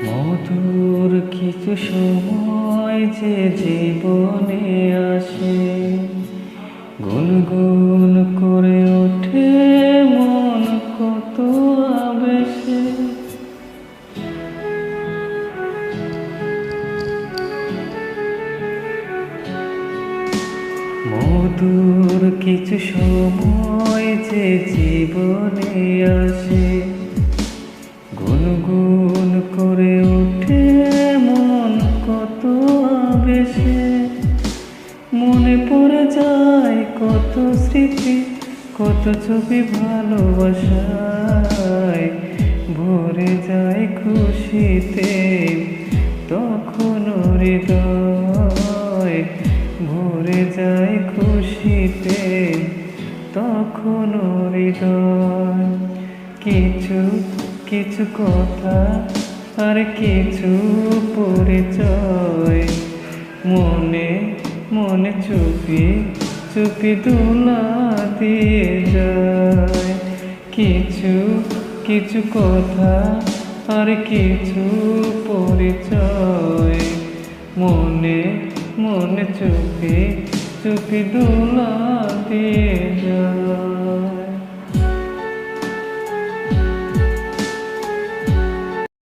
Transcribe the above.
মধুর কিছু সময় যে জীবনে আসে, গুনগুন করে ওঠে মন কত আবেশে। মধুর কিছু সময় যে জীবনে আসে, গুনগুন করে ওঠে মন কত আবেশে। মনে পড়ে যায় কত স্মৃতি, কত ছবি ভালোবাসায়, ভরে যায় খুশিতে তখন হৃদয়, ভরে যায় খুশিতে তখন হৃদয়। কিছু কিছু কথা আর কিছু পরিচয়, মনে মনে চুপি চুপি দোলা দিয়ে যায়। কিছু কিছু কথা আর কিছু পরিচয়, মনে মনে চুপি চুপি দোলা দিয়ে যায়।